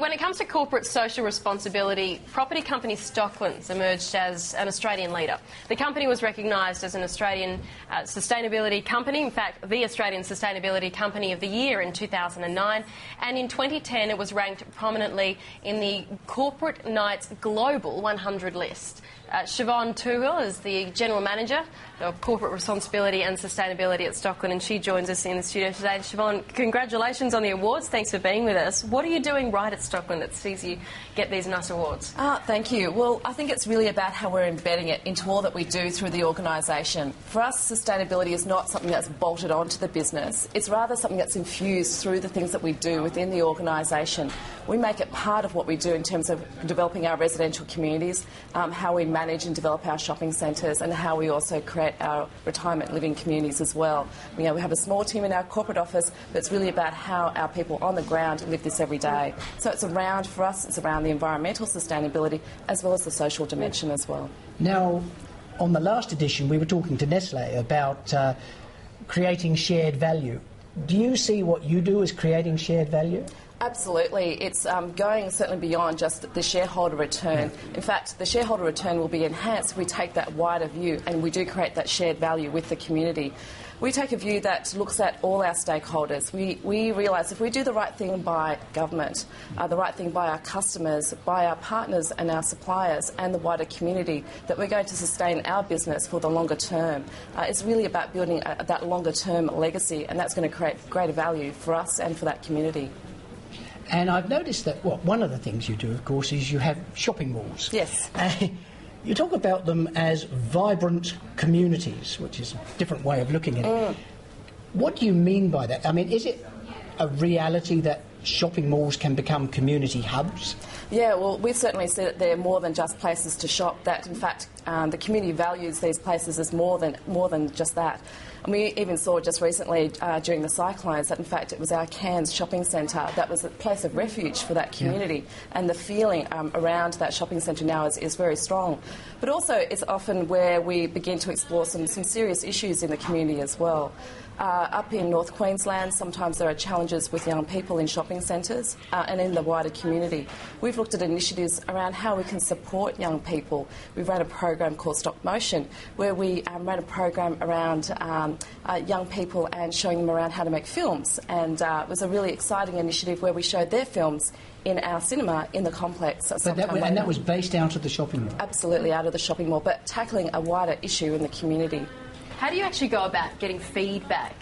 When it comes to corporate social responsibility, property company Stockland emerged as an Australian leader. The company was recognised as an Australian sustainability company, in fact, the Australian Sustainability Company of the Year in 2009, and in 2010 it was ranked prominently in the Corporate Knights Global 100 list. Siobhan Toohill is the General Manager of Corporate Responsibility and Sustainability at Stockland, and she joins us in the studio today. Siobhan, congratulations on the awards. Thanks for being with us. What are you doing right at Stockland that sees you get these nice awards? Thank you. Well, I think it's really about how we're embedding it into all that we do through the organisation. For us, sustainability is not something that's bolted onto the business. It's rather something that's infused through the things that we do within the organisation. We make it part of what we do in terms of developing our residential communities, how we manage and develop our shopping centres, and how we also create our retirement living communities as well. We have a small team in our corporate office, but it's really about how our people on the ground live this every day. So it's around, for us, it's around the environmental sustainability as well as the social dimension as well. Now, on the last edition, we were talking to Nestle about creating shared value. Do you see what you do as creating shared value? Absolutely. It's going certainly beyond just the shareholder return. In fact, the shareholder return will be enhanced if we take that wider view and we do create that shared value with the community. We take a view that looks at all our stakeholders. We realise if we do the right thing by government, the right thing by our customers, by our partners and our suppliers and the wider community, that we're going to sustain our business for the longer term. It's really about building that longer term legacy, and that's going to create greater value for us and for that community. And I've noticed that, well, one of the things you do, of course, is you have shopping malls. Yes. You talk about them as vibrant communities, which is a different way of looking at it. What do you mean by that? I mean, is it a reality that shopping malls can become community hubs? Yeah, well, we certainly see that they're more than just places to shop, that, in fact, the community values these places as more than just that. And we even saw just recently during the cyclones that, in fact, it was our Cairns shopping centre that was a place of refuge for that community. Yeah. And the feeling around that shopping centre now is very strong. But also it's often where we begin to explore some serious issues in the community as well. Up in North Queensland, sometimes there are challenges with young people in shopping centres and in the wider community. We've looked at initiatives around how we can support young people. We've run a program called Stop Motion, where we ran a program around young people and showing them around how to make films. And it was a really exciting initiative where we showed their films in our cinema in the complex. And that was based out of the shopping mall? Absolutely, out of the shopping mall, but tackling a wider issue in the community. How do you actually go about getting feedback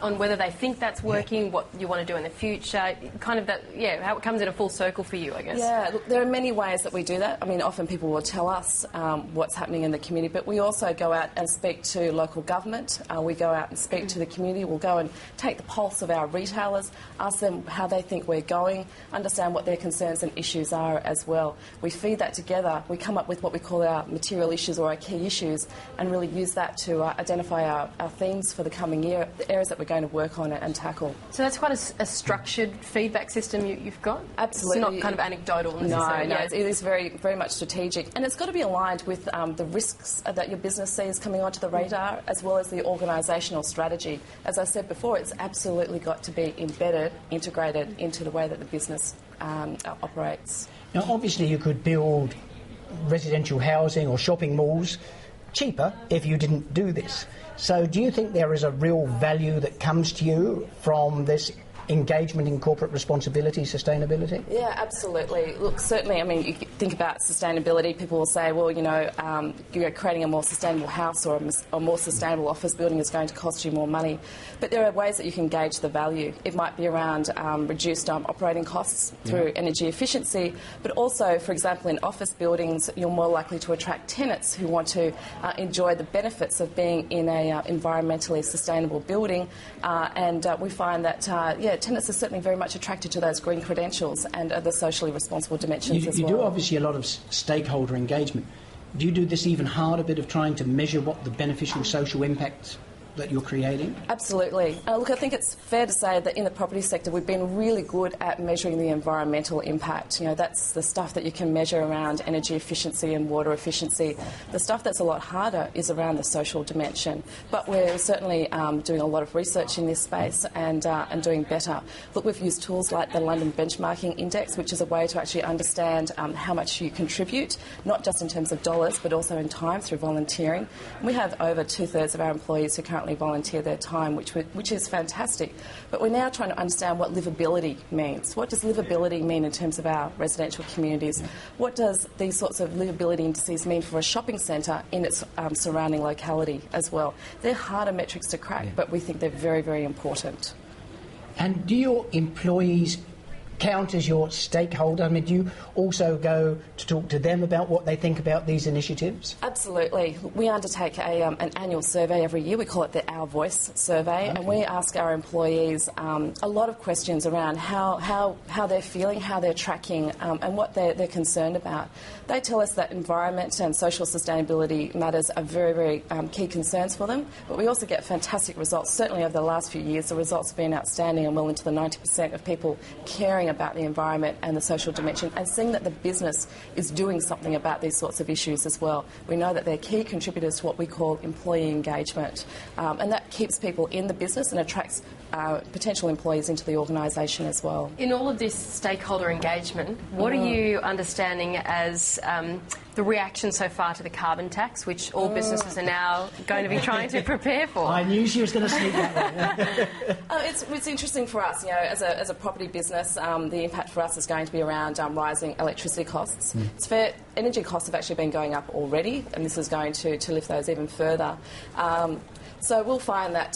on whether they think that's working, what you want to do in the future, kind of that, yeah, how it comes in a full circle for you, I guess? Yeah, look, there are many ways that we do that. I mean, often people will tell us what's happening in the community, but we also go out and speak to local government. We go out and speak to the community. We'll go and take the pulse of our retailers, ask them how they think we're going, understand what their concerns and issues are as well. We feed that together. We come up with what we call our material issues or our key issues and really use that to identify our themes for the coming year, the areas that we're going to work on and tackle. So that's quite a structured feedback system you've got? Absolutely. It's not kind of anecdotal necessarily. No, it is very, very much strategic, and it's got to be aligned with the risks that your business sees coming onto the radar, as well as the organisational strategy. As I said before, it's absolutely got to be embedded, integrated into the way that the business operates. Now, obviously you could build residential housing or shopping malls cheaper if you didn't do this. So do you think there is a real value that comes to you from this engagement in corporate responsibility, sustainability? Yeah, absolutely. Look, certainly, I mean, you think about sustainability, people will say, well, creating a more sustainable house or a more sustainable office building is going to cost you more money. But there are ways that you can gauge the value. It might be around reduced operating costs through energy efficiency, but also, for example, in office buildings, you're more likely to attract tenants who want to enjoy the benefits of being in a environmentally sustainable building. And we find that, tenants are certainly very much attracted to those green credentials and the socially responsible dimensions as well. You do obviously a lot of stakeholder engagement. Do you do this even harder bit of trying to measure what the beneficial social impacts that you're creating? Absolutely. Look, I think it's fair to say that in the property sector we've been really good at measuring the environmental impact. You know, that's the stuff that you can measure around energy efficiency and water efficiency. The stuff that's a lot harder is around the social dimension. But we're certainly doing a lot of research in this space and doing better. Look, we've used tools like the London Benchmarking Index, which is a way to actually understand how much you contribute, not just in terms of dollars, but also in time through volunteering. And we have over 2/3 of our employees who currently volunteer their time, which is fantastic. But we're now trying to understand what livability means. What does livability mean in terms of our residential communities? What does these sorts of livability indices mean for a shopping centre in its surrounding locality as well? They're harder metrics to crack, but we think they're very, very important. And do your employees count as your stakeholder? I mean, do you also go to talk to them about what they think about these initiatives? Absolutely. We undertake an annual survey every year. We call it the Our Voice survey, and we ask our employees a lot of questions around how they're feeling, how they're tracking, and what they're concerned about. They tell us that environment and social sustainability matters are very, very key concerns for them, but we also get fantastic results. Certainly over the last few years, the results have been outstanding, and well into the 90% of people caring about the environment and the social dimension and seeing that the business is doing something about these sorts of issues as well. We know that they're key contributors to what we call employee engagement, and that keeps people in the business and attracts potential employees into the organisation as well. In all of this stakeholder engagement, what are you understanding as the reaction so far to the carbon tax, which all businesses are now going to be trying to prepare for? I knew she was going to sneak that one. It's interesting for us, you know, as a property business. The impact for us is going to be around rising electricity costs. It's fair, energy costs have actually been going up already, and this is going to lift those even further. So we'll find that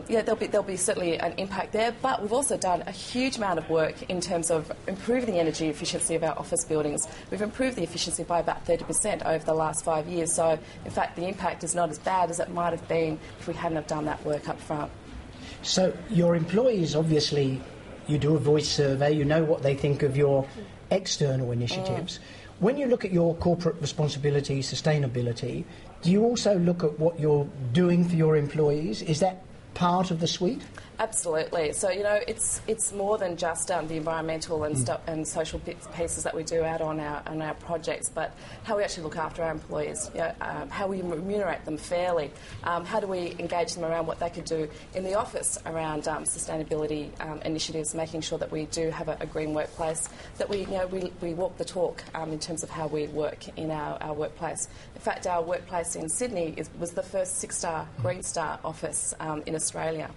there'll be certainly an impact there, but we've also done a huge amount of work in terms of improving the energy efficiency of our office buildings. We've improved the efficiency by about 30% over the last 5 years, so in fact the impact is not as bad as it might have been if we hadn't have done that work up front. So your employees, obviously, you do a voice survey, you know what they think of your external initiatives. When you look at your corporate responsibility, sustainability, do you also look at what you're doing for your employees? Is that part of the suite? Absolutely. So, you know, it's more than just the environmental and social pieces that we do out on our projects, but how we actually look after our employees, you know, how we remunerate them fairly, how do we engage them around what they could do in the office around sustainability initiatives, making sure that we do have a green workplace, that we walk the talk in terms of how we work in our workplace. In fact, our workplace in Sydney was the first 6-star Green Star office in Australia.